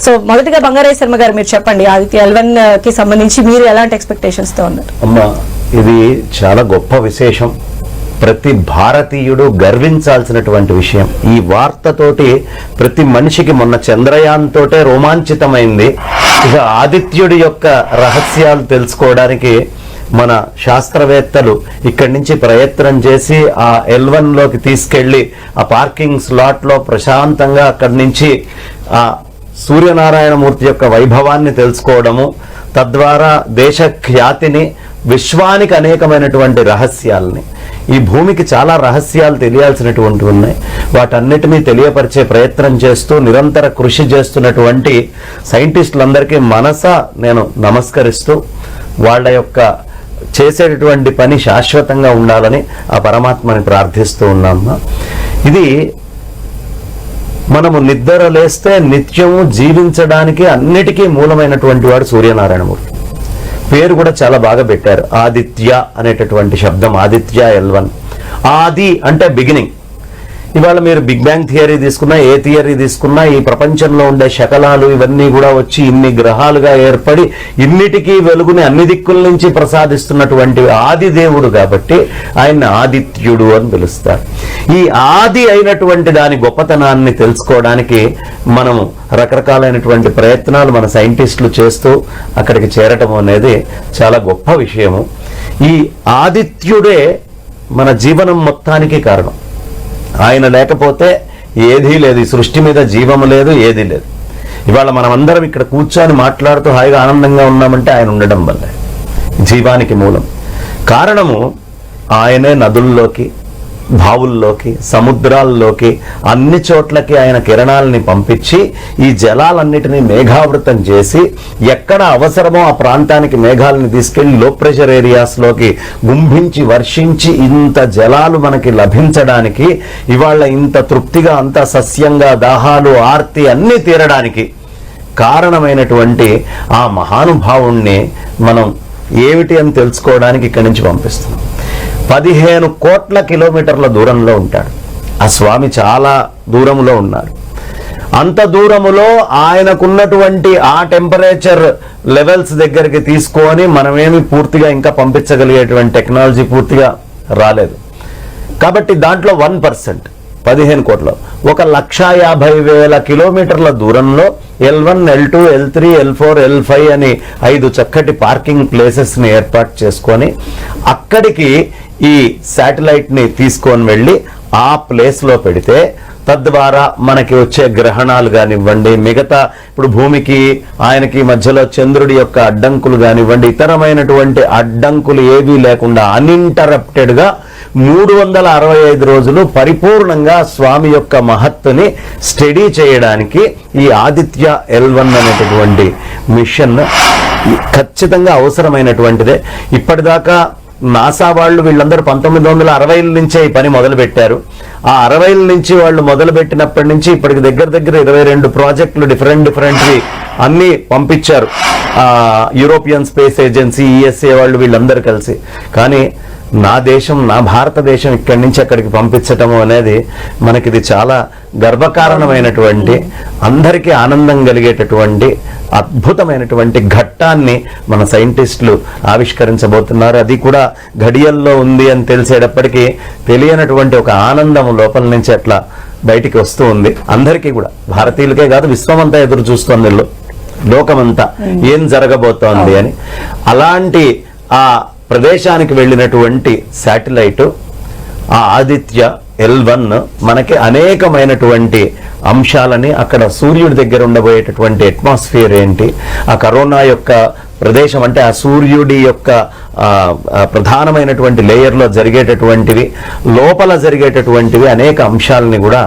So మొదటిగా బంగారయ్య శర్మ గారు మీరు చెప్పండి, ఆదిత్య L1 కి సంబంధించి మీరు ఎలాంటి ఎక్స్పెక్టేషన్స్ తో ఉన్నారు? అమ్మా, ఇది చాలా గొప్ప విశేషం, ప్రతి భారతీయుడు గర్వించాల్సినటువంటి విషయం. ఈ వార్తతోటి ప్రతి మనిషికి మొన్న చంద్రయాన్ తోటే రోమాంచితమైంది. ఇక ఆదిత్యుడి యొక్క రహస్యాలు తెలుసుకోవడానికి మన శాస్త్రవేత్తలు ఇక్కడి నుంచి ప్రయత్నం చేసి ఆ L1 లోకి తీసుకెళ్లి ఆ పార్కింగ్ స్లాట్ లో ప్రశాంతంగా అక్కడి నుంచి ఆ సూర్యనారాయణమూర్తి యొక్క వైభవాన్ని తెలుసుకోవడము, తద్వారా దేశ ఖ్యాతిని, విశ్వానికి అనేకమైనటువంటి రహస్యాలని, ఈ భూమికి చాలా రహస్యాలు తెలియాల్సినటువంటి ఉన్నాయి, వాటన్నిటినీ తెలియపరిచే ప్రయత్నం చేస్తూ నిరంతర కృషి చేస్తున్నటువంటి సైంటిస్టులందరికీ నేను నమస్కరిస్తూ వాళ్ళ యొక్క చేసేటటువంటి పని శాశ్వతంగా ఉండాలని ఆ పరమాత్మని ప్రార్థిస్తూ ఉన్నాము. ఇది మనము నిద్ర లేస్తే నిత్యము జీవించడానికి అన్నిటికీ మూలమైనటువంటి వాడు సూర్యనారాయణమూర్తి. పేరు కూడా చాలా బాగా పెట్టారు, ఆదిత్య అనేటటువంటి శబ్దం, ఆదిత్య L1. ఆది అంటే బిగినింగ్. ఇవాళ మీరు బిగ్ బ్యాంగ్ థియరీ తీసుకున్నా, ఏ థియరీ తీసుకున్నా, ఈ ప్రపంచంలో ఉండే శకలాలు ఇవన్నీ కూడా వచ్చి ఇన్ని గ్రహాలుగా ఏర్పడి ఇన్నిటికీ వెలుగుని అన్ని దిక్కుల నుంచి ప్రసాదిస్తున్నటువంటి ఆది దేవుడు కాబట్టి ఆయన ఆదిత్యుడు అని పిలుస్తారు. ఈ ఆది అయినటువంటి దాని గొప్పతనాన్ని తెలుసుకోవడానికి మనము రకరకాలైనటువంటి ప్రయత్నాలు మన సైంటిస్టులు చేస్తూ అక్కడికి చేరటం అనేది చాలా గొప్ప విషయము. ఈ ఆదిత్యుడే మన జీవనం మొత్తానికి కారణం. ఆయన లేకపోతే ఏదీ లేదు, ఈ సృష్టి మీద జీవము లేదు, ఏదీ లేదు. ఇవాళ మనం అందరం ఇక్కడ కూర్చొని మాట్లాడుతూ హాయిగా ఆనందంగా ఉన్నామంటే ఆయన ఉండడం వల్లే. జీవానికి మూలం కారణము ఆయనే. నదుల్లోకి, బావుల్లోకి, సముద్రాల్లోకి, అన్ని చోట్లకి ఆయన కిరణాలని పంపించి ఈ జలాలన్నిటినీ మేఘావృతం చేసి ఎక్కడ అవసరమో ఆ ప్రాంతానికి మేఘాలని తీసుకెళ్లి లో ప్రెషర్ ఏరియాస్లోకి గుంభించి వర్షించి ఇంత జలాలు మనకి లభించడానికి, ఇవాళ ఇంత తృప్తిగా అంత సస్యంగా దాహాలు ఆర్తి అన్నీ తీరడానికి కారణమైనటువంటి ఆ మహానుభావుణ్ణి మనం ఏమిటి అని తెలుసుకోవడానికి ఇక్కడి నుంచి పంపిస్తున్నాం. 15 కోట్ల కిలోమీటర్ల దూరంలో ఉంటాడు ఆ స్వామి, చాలా దూరంలో ఉన్నాడు. అంత దూరములో ఆయనకున్నటువంటి ఆ టెంపరేచర్ లెవెల్స్ దగ్గరికి తీసుకొని మనమేమి పూర్తిగా ఇంకా పంపించగలిగేటువంటి టెక్నాలజీ పూర్తిగా రాలేదు కాబట్టి దాంట్లో 1%, 15 కోట్ల, 1,50,000 కిలోమీటర్ల దూరంలో L1, L2, L3, L4, L5 అని 5 చక్కటి పార్కింగ్ ప్లేసెస్ని ఏర్పాటు చేసుకొని అక్కడికి ఈ శాటిలైట్ని తీసుకొని వెళ్ళి ఆ ప్లేస్లో పెడితే తద్వారా మనకి వచ్చే గ్రహణాలు కానివ్వండి, మిగతా ఇప్పుడు భూమికి ఆయనకి మధ్యలో చంద్రుడి యొక్క అడ్డంకులు కానివ్వండి, ఇతరమైనటువంటి అడ్డంకులు ఏవీ లేకుండా అన్ఇంటరప్టెడ్గా 365 రోజులు పరిపూర్ణంగా స్వామి యొక్క మహత్తుని స్టడీ చేయడానికి ఈ ఆదిత్య L1 అనేటటువంటి మిషన్ ఖచ్చితంగా అవసరమైనటువంటిదే. ఇప్పటిదాకా నాసా వాళ్ళు వీళ్ళందరూ 1960ల నుంచే ఈ పని మొదలు పెట్టారు. ఆ 60ల నుంచి వాళ్ళు మొదలు పెట్టినప్పటి నుంచి ఇప్పటికి దగ్గర 22 ప్రాజెక్టులు డిఫరెంట్వి అన్నీ పంపించారు యూరోపియన్ స్పేస్ ఏజెన్సీ, ESA వాళ్ళు వీళ్ళందరూ కలిసి. కానీ నా దేశం, నా భారతదేశం ఇక్కడి నుంచి అక్కడికి పంపించటము అనేది మనకిది చాలా గర్వకారణమైనటువంటి, అందరికీ ఆనందం కలిగేటటువంటి అద్భుతమైనటువంటి ఘట్టాన్ని మన సైంటిస్టులు ఆవిష్కరించబోతున్నారు. అది కూడా ఘడియల్లో ఉంది అని తెలిసేటప్పటికీ తెలియనటువంటి ఒక ఆనందం లోపల నుంచి అట్లా బయటికి వస్తూ ఉంది. అందరికీ కూడా, భారతీయులకే కాదు విశ్వమంతా ఎదురు చూస్తోంది, లోకమంతా ఏం జరగబోతోంది అని. అలాంటి ఆ ప్రదేశానికి వెళ్ళినటువంటి శాటిలైట్ ఆ ఆదిత్య L1 మనకి అనేకమైనటువంటి అంశాలని, అక్కడ సూర్యుడి దగ్గర ఉండబోయేటటువంటి అట్మాస్ఫియర్ ఏంటి, ఆ కరోనా యొక్క ప్రదేశం అంటే ఆ సూర్యుడి యొక్క ప్రధానమైనటువంటి లేయర్లో జరిగేటటువంటివి, లోపల జరిగేటటువంటివి అనేక అంశాలని కూడా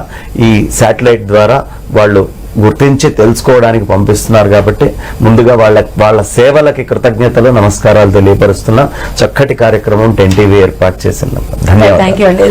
ఈ శాటిలైట్ ద్వారా వాళ్ళు గుర్తించి తెలుసుకోవడానికి పంపిస్తున్నారు. కాబట్టి ముందుగా వాళ్ళ సేవలకి కృతజ్ఞతలు, నమస్కారాలు తెలియపరుస్తున్నా. చక్కటి కార్యక్రమం 10 TV ఏర్పాటు చేసింది. ధన్యవాదాలు.